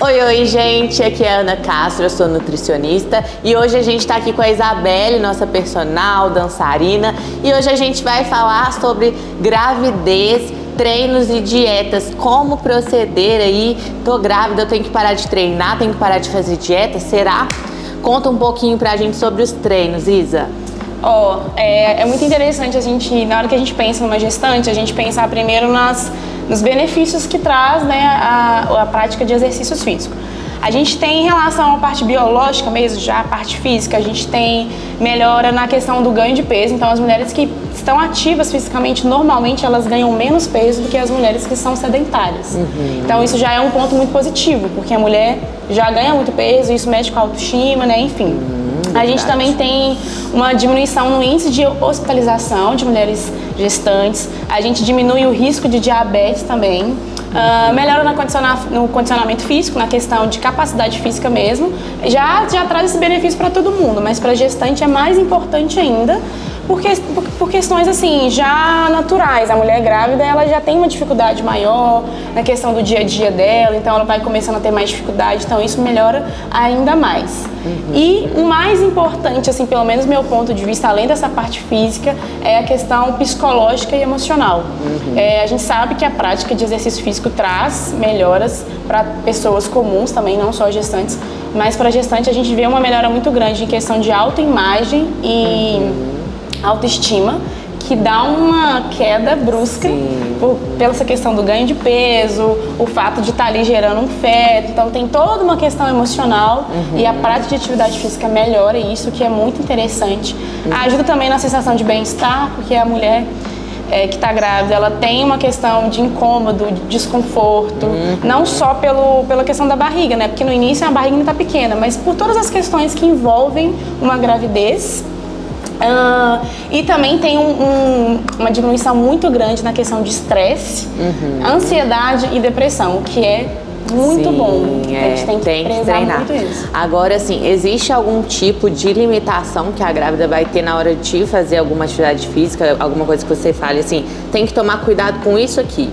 Oi, gente, aqui é a Ana Castro, eu sou nutricionista e hoje a gente está aqui com a Isabelle, nossa personal, dançarina, e hoje a gente vai falar sobre gravidez, treinos e dietas, como proceder aí. Tô grávida, eu tenho que parar de treinar, tenho que parar de fazer dieta, será? Conta um pouquinho pra gente sobre os treinos, Isa. É muito interessante a gente, na hora que a gente pensa numa gestante, a gente pensar primeiro nos benefícios que traz, né, a prática de exercícios físicos. A gente tem em relação à parte biológica mesmo, já a parte física, a gente tem melhora na questão do ganho de peso. Então, as mulheres que estão ativas fisicamente, normalmente elas ganham menos peso do que as mulheres que são sedentárias. Então, isso já é um ponto muito positivo, porque a mulher já ganha muito peso, isso mexe com a autoestima, né, enfim. A gente também tem uma diminuição no índice de hospitalização de mulheres gestantes, a gente diminui o risco de diabetes também, melhora no condicionamento físico, na questão de capacidade física mesmo, já traz esse benefício para todo mundo, mas para a gestante é mais importante ainda, por questões assim, já naturais. A mulher grávida, ela já tem uma dificuldade maior na questão do dia a dia dela, então ela vai começando a ter mais dificuldade, então isso melhora ainda mais. E o mais importante, assim, pelo menos meu ponto de vista, além dessa parte física, é a questão psicológica e emocional. A gente sabe que a prática de exercício físico traz melhoras para pessoas comuns também, não só gestantes, mas para gestante a gente vê uma melhora muito grande em questão de autoimagem e autoestima, que dá uma queda brusca pela essa questão do ganho de peso, o fato de estar ali gerando um feto. Então tem toda uma questão emocional e a prática de atividade física melhora isso, que é muito interessante. Ajuda também na sensação de bem-estar, porque a mulher que está grávida, ela tem uma questão de incômodo, de desconforto, não só pela questão da barriga, né? Porque no início a barriga ainda está pequena, mas por todas as questões que envolvem uma gravidez. E também tem uma diminuição muito grande na questão de estresse, ansiedade e depressão, o que é muito bom. A gente tem que treinar muito isso. Agora, assim, existe algum tipo de limitação que a grávida vai ter na hora de fazer alguma atividade física, alguma coisa que você fale assim, tem que tomar cuidado com isso aqui?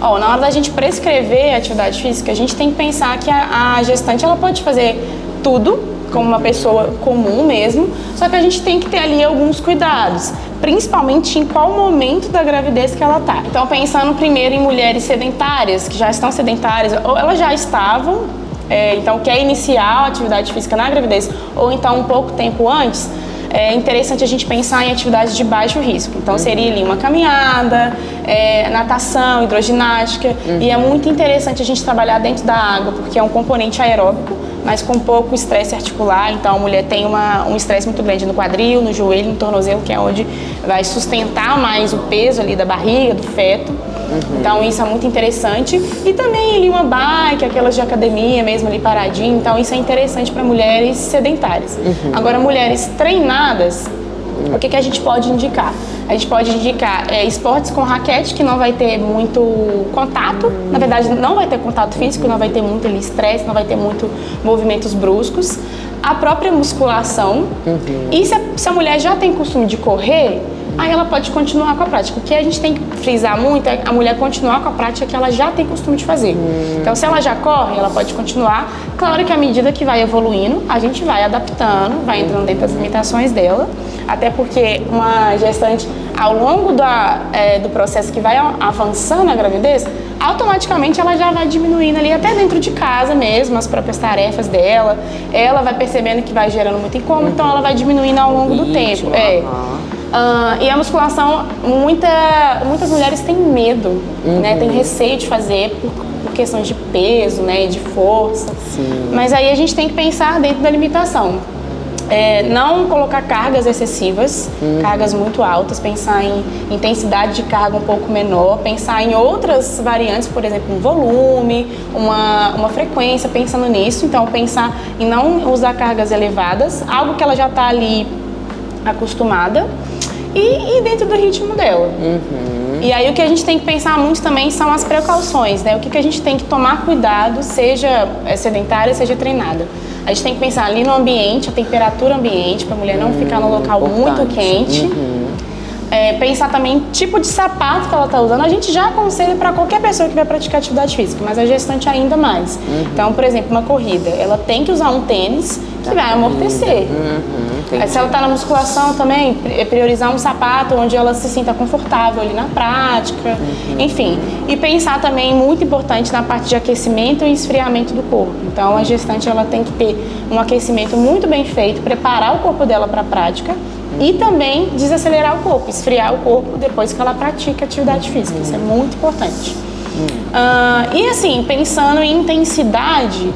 Na hora da gente prescrever atividade física, a gente tem que pensar que a gestante ela pode fazer tudo, como uma pessoa comum mesmo, só que a gente tem que ter ali alguns cuidados, principalmente em qual momento da gravidez que ela tá. Então, pensando primeiro em mulheres sedentárias, que já estão sedentárias, ou elas já estavam, então quer iniciar a atividade física na gravidez, ou então um pouco tempo antes, é interessante a gente pensar em atividades de baixo risco. Então, seria ali uma caminhada, natação, hidroginástica, e é muito interessante a gente trabalhar dentro da água, porque é um componente aeróbico, mas com pouco estresse articular. Então a mulher tem um estresse muito grande no quadril, no joelho, no tornozelo, que é onde vai sustentar mais o peso ali da barriga, do feto. Então isso é muito interessante. E também ali uma bike, aquelas de academia mesmo ali paradinho. Então isso é interessante para mulheres sedentárias. Agora, mulheres treinadas, o que a gente pode indicar? A gente pode indicar esportes com raquete, que não vai ter muito contato, na verdade não vai ter contato físico, não vai ter muito estresse, não vai ter muito movimentos bruscos. A própria musculação. E se a mulher já tem costume de correr, aí ela pode continuar com a prática. O que a gente tem que frisar muito é a mulher continuar com a prática que ela já tem costume de fazer. Então, se ela já corre, ela pode continuar. Claro que à medida que vai evoluindo, a gente vai adaptando, vai entrando dentro das limitações dela. Até porque uma gestante, ao longo do processo que vai avançando na gravidez, automaticamente ela já vai diminuindo ali, até dentro de casa mesmo, as próprias tarefas dela. Ela vai percebendo que vai gerando muito incômodo, então ela vai diminuindo ao longo do tempo. E a musculação, muitas mulheres têm medo, né? Tem receio de fazer por questões de peso, né? De força. Mas aí a gente tem que pensar dentro da limitação. Não colocar cargas excessivas, cargas muito altas, pensar em intensidade de carga um pouco menor, pensar em outras variantes, por exemplo, um volume, uma frequência, pensando nisso. Então, pensar em não usar cargas elevadas, algo que ela já está ali acostumada e dentro do ritmo dela. E aí o que a gente tem que pensar muito também são as precauções, né? O que a gente tem que tomar cuidado, seja sedentária, seja treinada. A gente tem que pensar ali no ambiente, a temperatura ambiente, para a mulher não ficar num local muito quente. Pensar também tipo de sapato que ela está usando. A gente já aconselha para qualquer pessoa que vai praticar atividade física, mas a gestante ainda mais. Então, por exemplo, uma corrida, ela tem que usar um tênis que vai amortecer. Se ela está na musculação também, priorizar um sapato onde ela se sinta confortável ali na prática, enfim. E pensar também, muito importante, na parte de aquecimento e esfriamento do corpo. Então, a gestante ela tem que ter um aquecimento muito bem feito, preparar o corpo dela para a prática e também desacelerar o corpo, esfriar o corpo depois que ela pratica atividade física. Isso é muito importante. E assim, pensando em intensidade,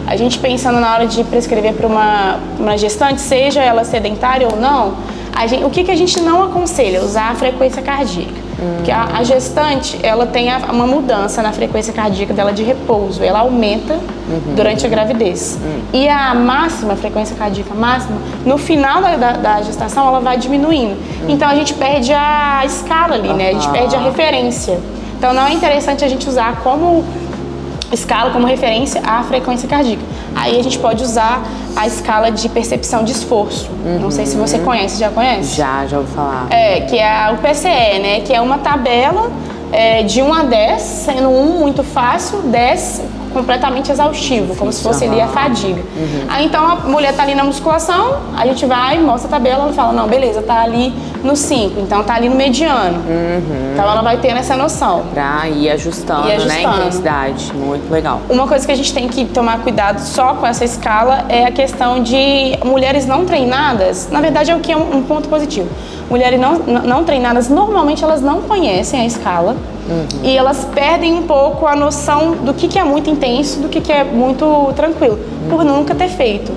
a gente pensando na hora de prescrever para uma gestante, seja ela sedentária ou não, o que a gente não aconselha? Usar a frequência cardíaca. Porque a gestante, ela tem uma mudança na frequência cardíaca dela de repouso, ela aumenta durante a gravidez. E a frequência cardíaca máxima, no final da gestação, ela vai diminuindo. Então a gente perde a escala ali, né? A gente perde a referência. Então não é interessante a gente usar como escala, como referência a frequência cardíaca. Aí a gente pode usar a escala de percepção de esforço. Não sei se você conhece, já conhece? Já ouvi falar. Que é o PCE, né? Que é uma tabela de 1 a 10, sendo 1 muito fácil, 10 completamente exaustivo, como se fosse ali a fadiga. Aí então a mulher tá ali na musculação, a gente vai, mostra a tabela, ela fala, não, beleza, tá ali no 5, então tá ali no mediano. Então ela vai ter essa noção. Pra ir ajustando, né, a intensidade. Muito legal. Uma coisa que a gente tem que tomar cuidado só com essa escala é a questão de mulheres não treinadas, na verdade é o que é um ponto positivo. Mulheres não treinadas, normalmente elas não conhecem a escala e elas perdem um pouco a noção do que é muito intenso, do que é muito tranquilo, por nunca ter feito.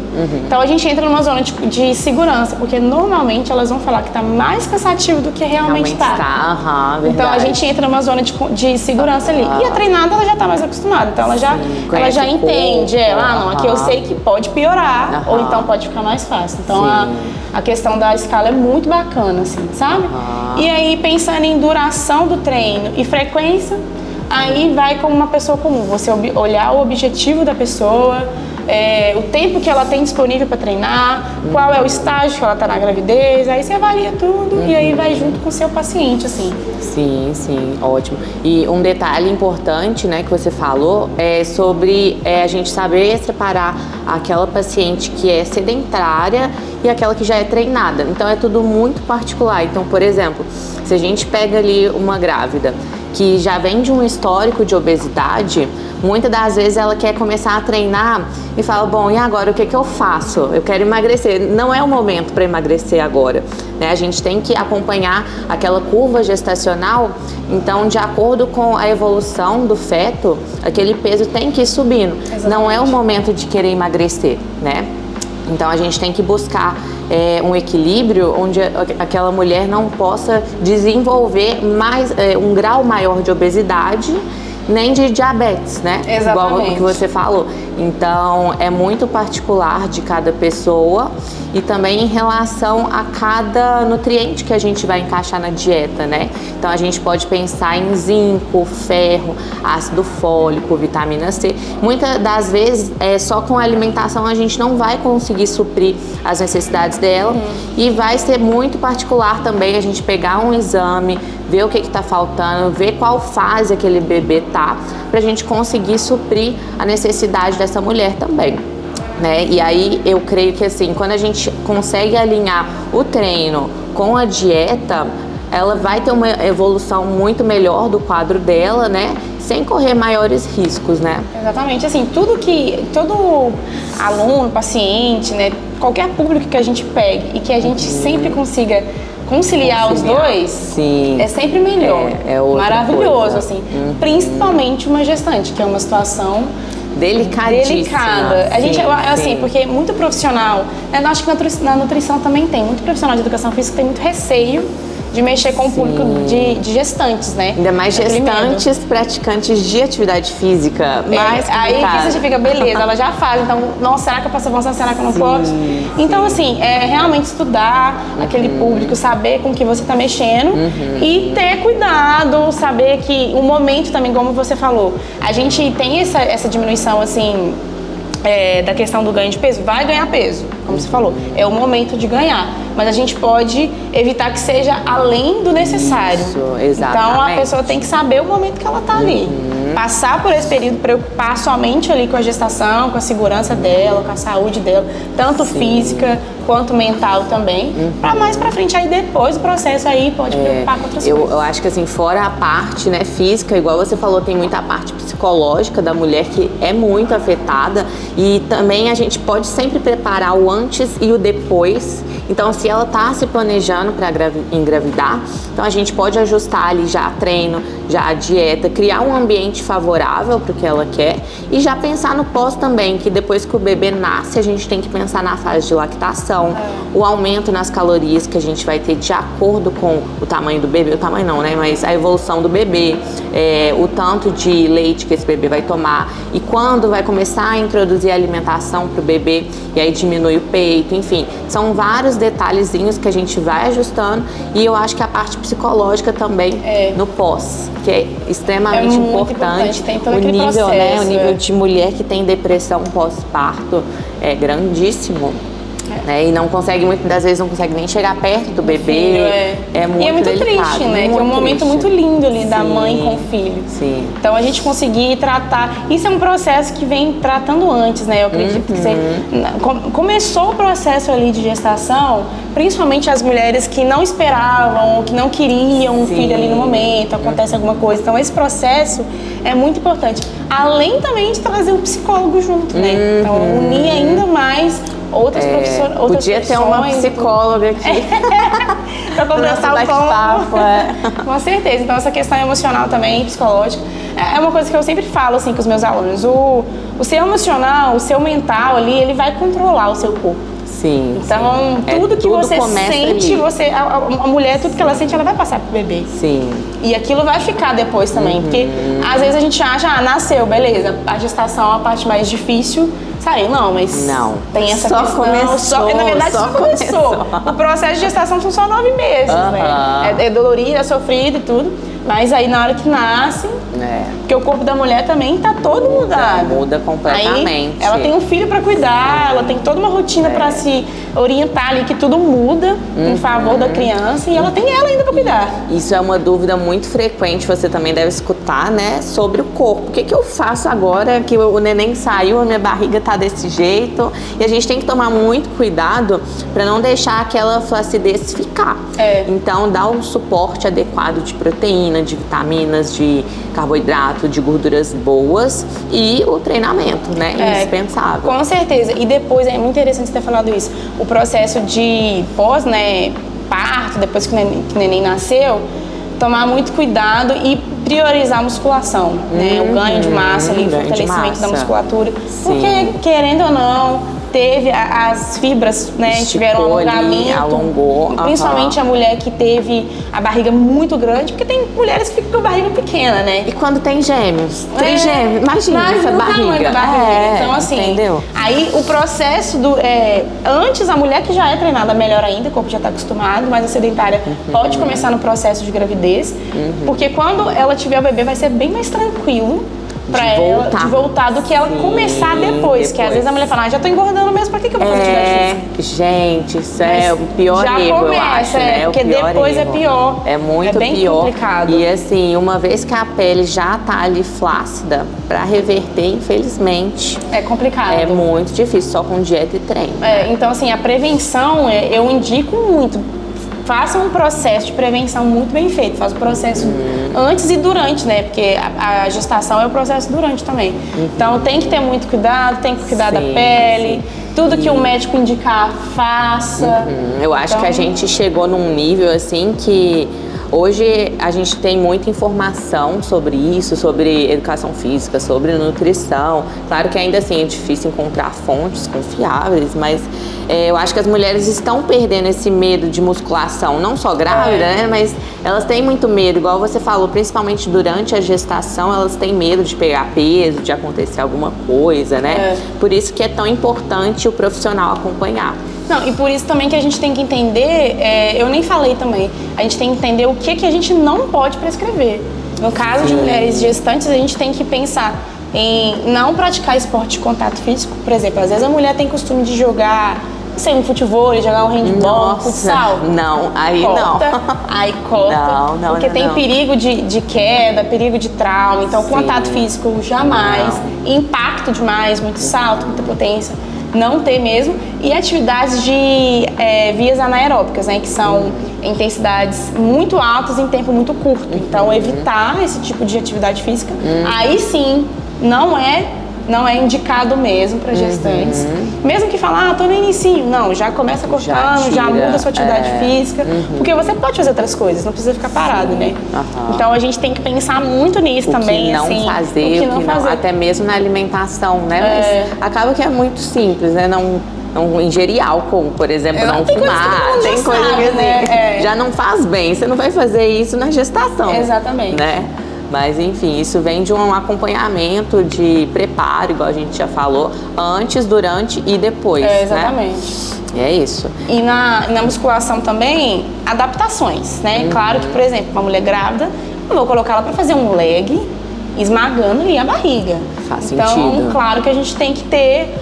Então a gente entra numa zona de segurança, porque normalmente elas vão falar que está mais cansativo do que realmente está. Então a gente entra numa zona de segurança ali. E a treinada ela já está mais acostumada, então ela já entende, não, aqui eu sei que pode piorar, ou então pode ficar mais fácil. Então a questão da escala é muito bacana, assim, sabe? E aí, pensando em duração do treino e frequência, aí vai como uma pessoa comum. Você olhar o objetivo da pessoa, o tempo que ela tem disponível para treinar, qual é o estágio que ela está na gravidez, aí você avalia tudo e aí vai junto com o seu paciente, assim. Sim, ótimo. E um detalhe importante, né, que você falou é sobre a gente saber separar aquela paciente que é sedentária e aquela que já é treinada. Então é tudo muito particular. Então, por exemplo, se a gente pega ali uma grávida que já vem de um histórico de obesidade, muitas das vezes ela quer começar a treinar e fala, bom, e agora o que eu faço? Eu quero emagrecer. Não é o momento para emagrecer agora, né? A gente tem que acompanhar aquela curva gestacional, então de acordo com a evolução do feto, aquele peso tem que ir subindo. Exatamente. Não é o momento de querer emagrecer, né? Então a gente tem que buscar um equilíbrio onde aquela mulher não possa desenvolver um grau maior de obesidade nem de diabetes, né? Exatamente. Igual o que você falou. Então, é muito particular de cada pessoa e também em relação a cada nutriente que a gente vai encaixar na dieta, né? Então, a gente pode pensar em zinco, ferro, ácido fólico, vitamina C. Muitas das vezes, só com a alimentação a gente não vai conseguir suprir as necessidades dela e vai ser muito particular também a gente pegar um exame, ver o que está faltando, ver qual fase aquele bebê tá, pra gente conseguir suprir a necessidade dessa mulher também, né? E aí eu creio que assim, quando a gente consegue alinhar o treino com a dieta, ela vai ter uma evolução muito melhor do quadro dela, né? Sem correr maiores riscos, né? Exatamente, assim, todo aluno, paciente, né? Qualquer público que a gente pegue e que a gente sempre consiga conciliar os dois, sim, é sempre melhor. Maravilhoso, coisa. Assim. Principalmente uma gestante, que é uma situação delicada. A gente, assim, porque é muito profissional, eu acho que na nutrição também tem, muito profissional de educação física tem muito receio de mexer com o público de gestantes, né? Ainda mais gestantes praticantes de atividade física. Mais aí que você fica, beleza, ela já faz, então, nossa, será que eu posso avançar, será que eu não posso? Então, assim, realmente estudar aquele público, saber com que você está mexendo e ter cuidado, saber que o momento também, como você falou, a gente tem essa diminuição, assim, da questão do ganho de peso, vai ganhar peso, como você falou, é o momento de ganhar, mas a gente pode evitar que seja além do necessário. Isso, exatamente. Então a pessoa tem que saber o momento que ela tá ali. Passar por esse período, preocupar somente ali com a gestação, com a segurança dela, com a saúde dela, tanto física quanto mental também, para mais pra frente, aí depois do processo aí pode preocupar com outras coisas. Eu acho que assim, fora a parte, né, física, igual você falou, tem muita parte psicológica da mulher que é muito afetada, e também a gente pode sempre preparar o antes e o depois. Então, se ela tá se planejando para engravidar, então a gente pode ajustar ali já treino, já a dieta, criar um ambiente favorável para o que ela quer e já pensar no pós também, que depois que o bebê nasce, a gente tem que pensar na fase de lactação, o aumento nas calorias que a gente vai ter de acordo com o tamanho do bebê, o tamanho não, né, mas a evolução do bebê, o tanto de leite que esse bebê vai tomar e quando vai começar a introduzir a alimentação para o bebê e aí diminui o peito, enfim, são vários detalhezinhos que a gente vai ajustando e eu acho que a parte psicológica também no pós, que é extremamente importante. Tem todo o aquele nível, processo, né, o nível de mulher que tem depressão pós-parto é grandíssimo. Né? E não consegue, muitas das vezes não consegue nem chegar perto do bebê. Filho, é muito e é muito delicado, triste, né? Que é um momento muito lindo ali da mãe com o filho. Sim. Então a gente conseguir tratar. Isso é um processo que vem tratando antes, né? Eu acredito que você começou o processo ali de gestação, principalmente as mulheres que não esperavam, que não queriam um filho ali no momento, acontece alguma coisa. Então esse processo é muito importante. Além também de trazer o psicólogo junto, né? Então unir ainda mais outras profissões. Podia ter uma psicóloga aqui. Para conversar o tom. Com certeza. Então essa questão emocional também, psicológica, é uma coisa que eu sempre falo assim com os meus alunos. O seu emocional, o seu mental ali, ele vai controlar o seu corpo. Sim. Então, tudo que você sente, a mulher, tudo que ela sente, ela vai passar pro bebê. Sim. E aquilo vai ficar depois também. Porque às vezes a gente acha, nasceu, beleza, a gestação é a parte mais difícil. Saiu, não, mas não. Tem essa só questão. Começou, na verdade, só começou. O processo de gestação são só 9 meses, né? É dolorido, é sofrido e tudo. Mas aí na hora que nasce, porque o corpo da mulher também tá todo mudado. Muda completamente. Aí ela tem um filho para cuidar, ela tem toda uma rotina para se orientar ali, que tudo muda em favor da criança e ela tem ela ainda para cuidar. Isso é uma dúvida muito frequente, você também deve escutar, né? Sobre o corpo. O que eu faço agora que o neném saiu, a minha barriga tá desse jeito? E a gente tem que tomar muito cuidado para não deixar aquela flacidez ficar. Então, dar um suporte adequado de proteína, de vitaminas, de carboidrato, de gorduras boas e o treinamento, né? Indispensável. Com certeza. E depois, é muito interessante você ter falado isso, o processo de pós, né, parto, depois que o neném nasceu, tomar muito cuidado e priorizar a musculação, né? O ganho de massa ali, o fortalecimento da musculatura. Sim. Porque, querendo ou não, teve as fibras, né, tiveram um alongamento, alongou, principalmente a mulher que teve a barriga muito grande, porque tem mulheres que ficam com a barriga pequena, né? E quando tem gêmeos, trigêmeos, imagina essa barriga. Então assim, entendeu? Aí o processo antes a mulher que já é treinada melhor ainda, o corpo já está acostumado, mas a sedentária pode começar no processo de gravidez, porque quando ela tiver o bebê vai ser bem mais tranquilo pra ela de voltar do que ela começar depois. Que às vezes a mulher fala, já tô engordando mesmo, pra que eu vou fazer atividade física? Gente, isso é o pior erro, eu acho, né? Porque depois é pior. É muito bem pior. Complicado. E assim, uma vez que a pele já tá ali flácida, pra reverter, infelizmente, é complicado. É muito difícil, só com dieta e treino. Então assim, a prevenção, eu indico muito. Faça um processo de prevenção muito bem feito. Faz o processo antes e durante, né? Porque a gestação é o processo durante também. Então tem que ter muito cuidado, tem que cuidar da pele. Tudo que o médico indicar, faça. Eu acho que a gente chegou num nível assim que hoje a gente tem muita informação sobre isso, sobre educação física, sobre nutrição. Claro que ainda assim é difícil encontrar fontes confiáveis, mas eu acho que as mulheres estão perdendo esse medo de musculação, não só grávida, né? Mas elas têm muito medo, igual você falou, principalmente durante a gestação, elas têm medo de pegar peso, de acontecer alguma coisa, né? Por isso que é tão importante o profissional acompanhar. Não, e por isso também que a gente tem que entender, eu nem falei também, a gente tem que entender o que a gente não pode prescrever. No caso de mulheres gestantes, a gente tem que pensar em não praticar esporte de contato físico. Por exemplo, às vezes a mulher tem costume de jogar, não sei, um futebol, jogar um handball, um futsal. Não, aí corta, não. Aí corta, Não, porque tem perigo de queda, perigo de trauma. Então, contato físico jamais, impacto demais, muito salto, muita potência, não ter mesmo. E atividades de vias anaeróbicas, né, que são intensidades muito altas em tempo muito curto. Então, evitar esse tipo de atividade física, aí sim, não é indicado mesmo para gestantes. Mesmo que falar, tô no inicinho. Não, já começa cortando, já muda a sua atividade física. Porque você pode fazer outras coisas, não precisa ficar parado, né? Então a gente tem que pensar muito nisso também. Que não assim, fazer, o que não fazer. Até mesmo na alimentação, né? Mas acaba que é muito simples, né? Não ingerir álcool, por exemplo, não fumar. Tem coisa que assim, já não faz bem. Você não vai fazer isso na gestação. Exatamente. Né? Mas, enfim, isso vem de um acompanhamento de preparo, igual a gente já falou, antes, durante e depois, exatamente. Né? É isso. E na musculação também, adaptações, né? Claro que, por exemplo, uma mulher grávida, eu vou colocar ela para fazer um leg esmagando ali a barriga. Faz sentido. Então, claro que a gente tem que ter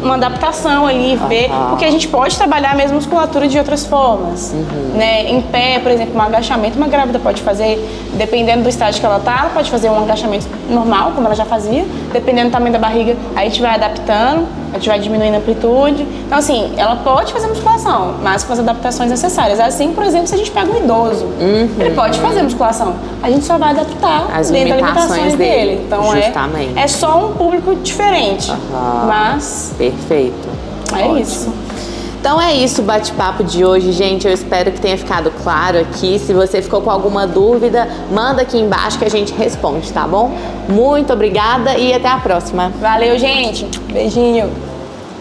uma adaptação ali, ver, porque a gente pode trabalhar a mesma musculatura de outras formas, né? Em pé, por exemplo, um agachamento, uma grávida pode fazer, dependendo do estágio que ela tá, ela pode fazer um agachamento normal, como ela já fazia, dependendo do tamanho da barriga, aí a gente vai adaptando, a gente vai diminuindo a amplitude. Então, assim, ela pode fazer musculação, mas com as adaptações necessárias. Assim, por exemplo, se a gente pega um idoso, ele pode fazer musculação, a gente só vai adaptar as dentro das limitações dele. Então, é só um público diferente, mas... Perfeito. Ótimo. Isso. Então é isso o bate-papo de hoje, gente. Eu espero que tenha ficado claro aqui. Se você ficou com alguma dúvida, manda aqui embaixo que a gente responde, tá bom? Muito obrigada e até a próxima. Valeu, gente. Beijinho.